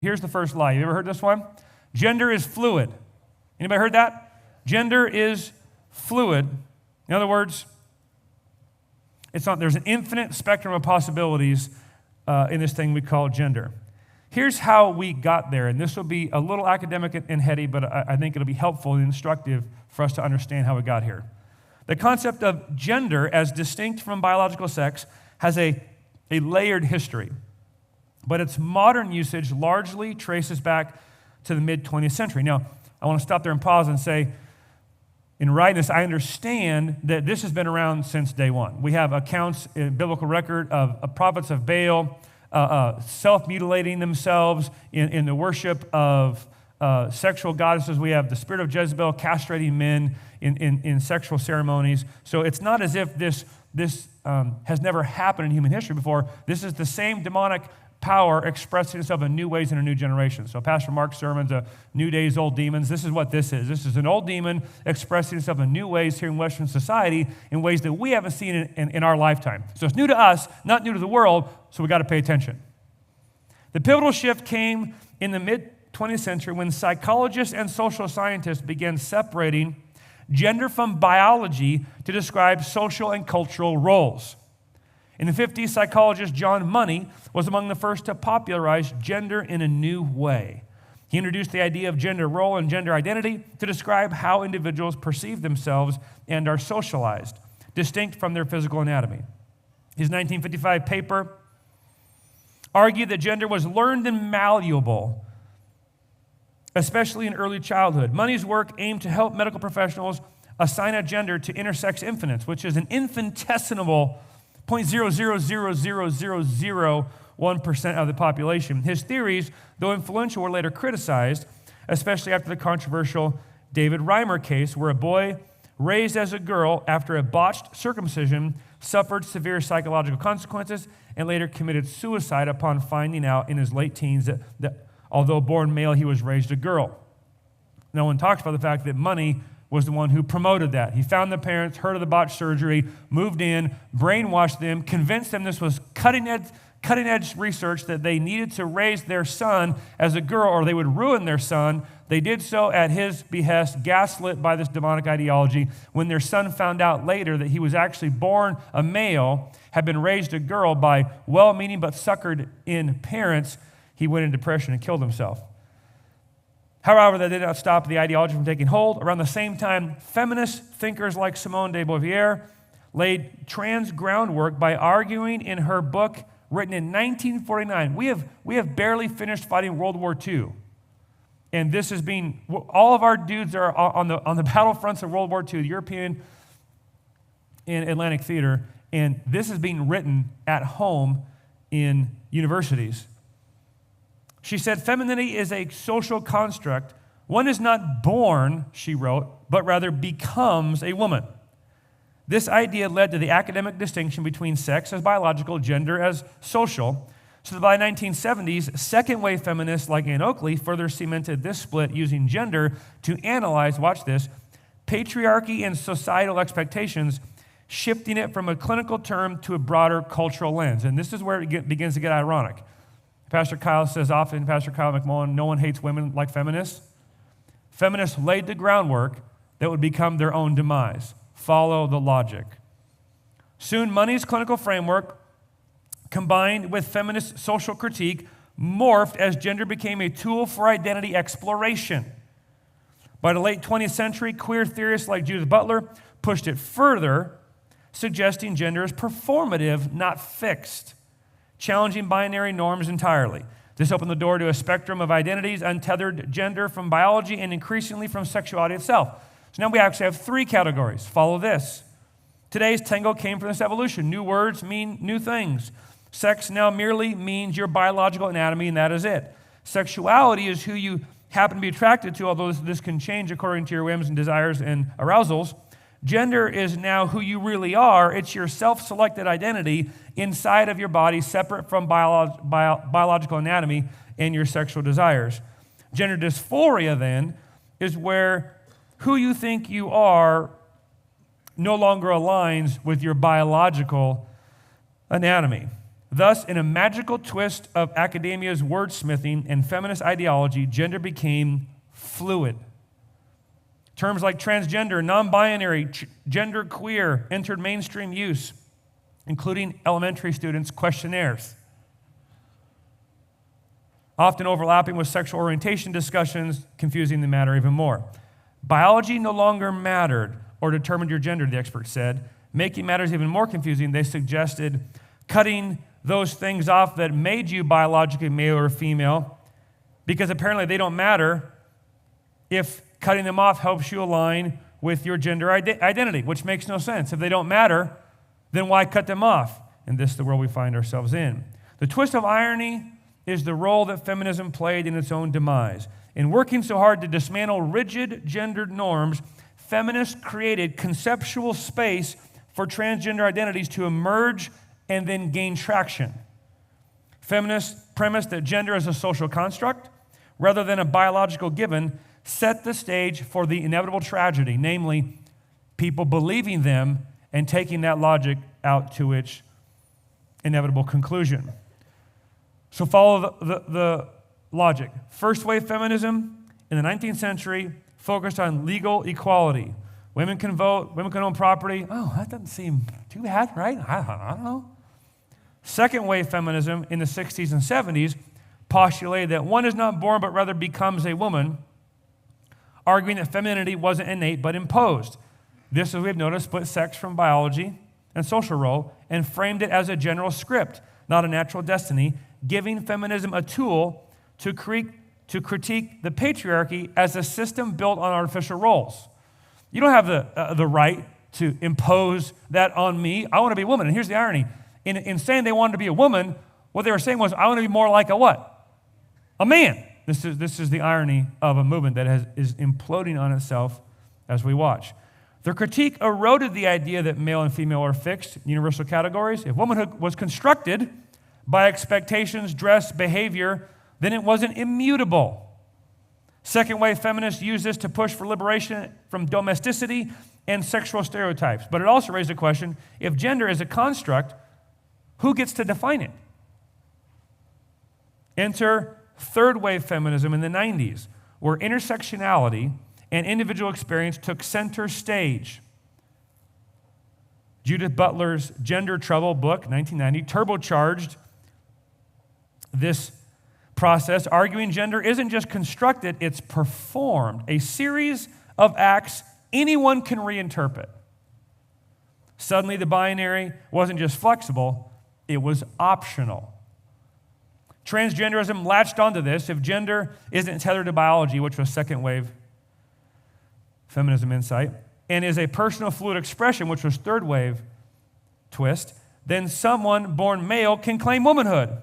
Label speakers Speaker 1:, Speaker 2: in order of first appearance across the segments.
Speaker 1: Here's the first lie. You ever heard this one? Gender is fluid. Anybody heard that? Gender is fluid. In other words, there's an infinite spectrum of possibilities in this thing we call gender. Here's how we got there, and this will be a little academic and heady, but I think it'll be helpful and instructive for us to understand how we got here. The concept of gender as distinct from biological sex has a layered history, but its modern usage largely traces back to the mid-20th century. Now, I want to stop there and pause and say, in writing this, I understand that this has been around since day one. We have accounts in biblical record of prophets of Baal self-mutilating themselves in the worship of sexual goddesses. We have the spirit of Jezebel castrating men in sexual ceremonies. So it's not as if this has never happened in human history before. This is the same demonic power expressing itself in new ways in a new generation. So Pastor Mark's sermon's New Days, Old Demons. This is what this is. This is an old demon expressing itself in new ways here in Western society in ways that we haven't seen in our lifetime. So it's new to us, not new to the world, so we got to pay attention. The pivotal shift came in the mid-20th century when psychologists and social scientists began separating gender from biology to describe social and cultural roles. In the 50s, psychologist John Money was among the first to popularize gender in a new way. He introduced the idea of gender role and gender identity to describe how individuals perceive themselves and are socialized, distinct from their physical anatomy. His 1955 paper argued that gender was learned and malleable, especially in early childhood. Money's work aimed to help medical professionals assign a gender to intersex infants, which is an infinitesimal 0.000001% of the population. His theories, though influential, were later criticized, especially after the controversial David Reimer case, where a boy raised as a girl after a botched circumcision suffered severe psychological consequences and later committed suicide upon finding out in his late teens that although born male, he was raised a girl. No one talks about the fact that Money was the one who promoted that. He found the parents, heard of the botched surgery, moved in, brainwashed them, convinced them this was cutting edge research, that they needed to raise their son as a girl or they would ruin their son. They did so at his behest, gaslit by this demonic ideology. When their son found out later that he was actually born a male, had been raised a girl by well-meaning but suckered-in parents, he went into depression and killed himself. However, that did not stop the ideology from taking hold. Around the same time, feminist thinkers like Simone de Beauvoir laid trans groundwork by arguing in her book written in 1949. We have barely finished fighting World War II. And this is being, all of our dudes are on the battlefronts of World War II, the European and Atlantic Theater, and this is being written at home in universities. She said, femininity is a social construct. One is not born, she wrote, but rather becomes a woman. This idea led to the academic distinction between sex as biological, gender as social. So that by the 1970s, second-wave feminists like Ann Oakley further cemented this split using gender to analyze, watch this, patriarchy and societal expectations, shifting it from a clinical term to a broader cultural lens. And this is where it begins to get ironic. Pastor Kyle says often, Pastor Kyle McMullen, no one hates women like feminists. Feminists laid the groundwork that would become their own demise. Follow the logic. Soon, Money's clinical framework, combined with feminist social critique, morphed as gender became a tool for identity exploration. By the late 20th century, queer theorists like Judith Butler pushed it further, suggesting gender is performative, not fixed, challenging binary norms entirely. This opened the door to a spectrum of identities, untethered gender from biology and increasingly from sexuality itself. So now we actually have three categories. Follow this. Today's tango came from this evolution. New words mean new things. Sex now merely means your biological anatomy, and that is it. Sexuality is who you happen to be attracted to, although this can change according to your whims and desires and arousals. Gender is now who you really are. It's your self-selected identity inside of your body, separate from biological anatomy and your sexual desires. Gender dysphoria, then, is where who you think you are no longer aligns with your biological anatomy. Thus, in a magical twist of academia's wordsmithing and feminist ideology, gender became fluid. Terms like transgender, non-binary, genderqueer entered mainstream use, including elementary students' questionnaires, often overlapping with sexual orientation discussions, confusing the matter even more. Biology no longer mattered or determined your gender, the experts said. Making matters even more confusing, they suggested cutting those things off that made you biologically male or female, because apparently they don't matter if cutting them off helps you align with your gender identity, which makes no sense. If they don't matter, then why cut them off? And this is the world we find ourselves in. The twist of irony is the role that feminism played in its own demise. In working so hard to dismantle rigid gendered norms, feminists created conceptual space for transgender identities to emerge and then gain traction. Feminists premised that gender is a social construct rather than a biological given, set the stage for the inevitable tragedy, namely people believing them and taking that logic out to its inevitable conclusion. So follow the logic. First wave feminism in the 19th century focused on legal equality. Women can vote, women can own property. Oh, that doesn't seem too bad, right? I don't know. Second wave feminism in the 60s and 70s postulated that one is not born but rather becomes a woman, arguing that femininity wasn't innate but imposed. This, as we've noticed, split sex from biology and social role and framed it as a general script, not a natural destiny, giving feminism a tool to critique the patriarchy as a system built on artificial roles. You don't have the right to impose that on me. I want to be a woman. And here's the irony. In saying they wanted to be a woman, what they were saying was, I want to be more like a what? A man. This is the irony of a movement that is imploding on itself as we watch. Their critique eroded the idea that male and female are fixed, universal categories. If womanhood was constructed by expectations, dress, behavior, then it wasn't immutable. Second wave feminists used this to push for liberation from domesticity and sexual stereotypes. But it also raised a question, if gender is a construct, who gets to define it? Enter third wave feminism in the 90s, where intersectionality and individual experience took center stage. Judith Butler's Gender Trouble book, 1990, turbocharged this process, arguing gender isn't just constructed, it's performed, a series of acts anyone can reinterpret. Suddenly, the binary wasn't just flexible, it was optional. Transgenderism latched onto this. If gender isn't tethered to biology, which was second wave feminism insight, and is a personal fluid expression, which was third wave twist, then someone born male can claim womanhood,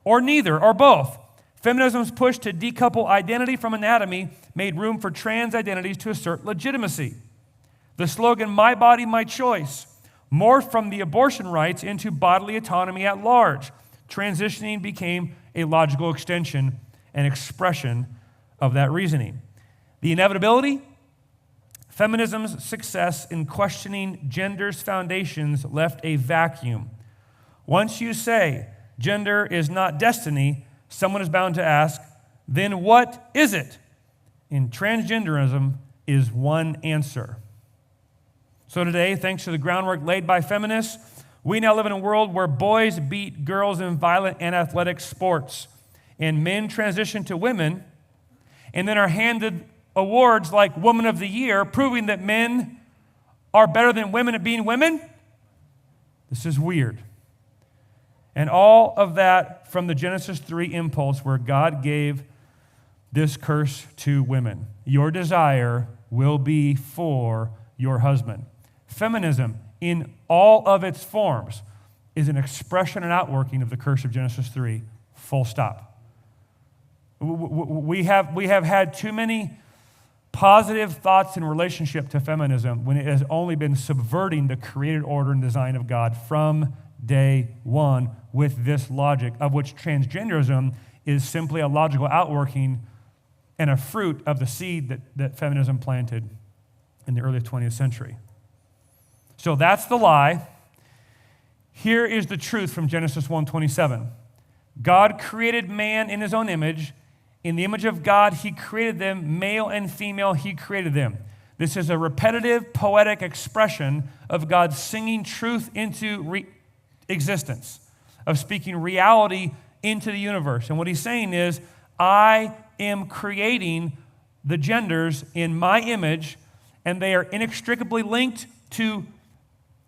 Speaker 1: or neither, or both. Feminism's push to decouple identity from anatomy made room for trans identities to assert legitimacy. The slogan, "My body, my choice," morphed from the abortion rights into bodily autonomy at large. Transitioning became a logical extension and expression of that reasoning. The inevitability, feminism's success in questioning gender's foundations left a vacuum. Once you say gender is not destiny, someone is bound to ask, then what is it? And transgenderism is one answer. So today, thanks to the groundwork laid by feminists, we now live in a world where boys beat girls in violent and athletic sports, and men transition to women, and then are handed awards like Woman of the Year, proving that men are better than women at being women. This is weird. And all of that from the Genesis 3 impulse where God gave this curse to women. Your desire will be for your husband. Feminism, in all of its forms, is an expression and outworking of the curse of Genesis 3, full stop. We have had too many positive thoughts in relationship to feminism when it has only been subverting the created order and design of God from day one with this logic, of which transgenderism is simply a logical outworking and a fruit of the seed that feminism planted in the early 20th century. So that's the lie. Here is the truth from Genesis 1:27. God created man in his own image. In the image of God, he created them, male and female, he created them. This is a repetitive, poetic expression of God singing truth into existence, of speaking reality into the universe. And what he's saying is, I am creating the genders in my image, and they are inextricably linked to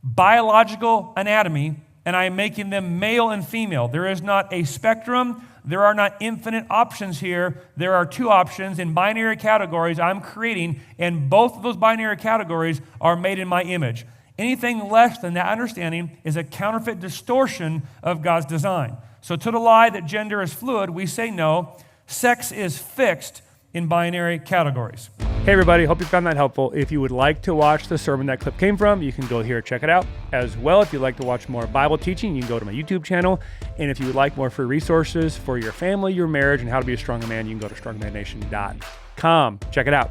Speaker 1: biological anatomy, and I am making them male and female. There is not a spectrum. There are not infinite options here. There are two options in binary categories I'm creating, and both of those binary categories are made in my image. Anything less than that understanding is a counterfeit distortion of God's design. So to the lie that gender is fluid, we say no. Sex is fixed in binary categories. Hey everybody, hope you found that helpful. If you would like to watch the sermon that clip came from, you can go here, check it out. As well, if you'd like to watch more Bible teaching, you can go to my YouTube channel. And if you would like more free resources for your family, your marriage, and how to be a stronger man, you can go to strongmannation.com. Check it out.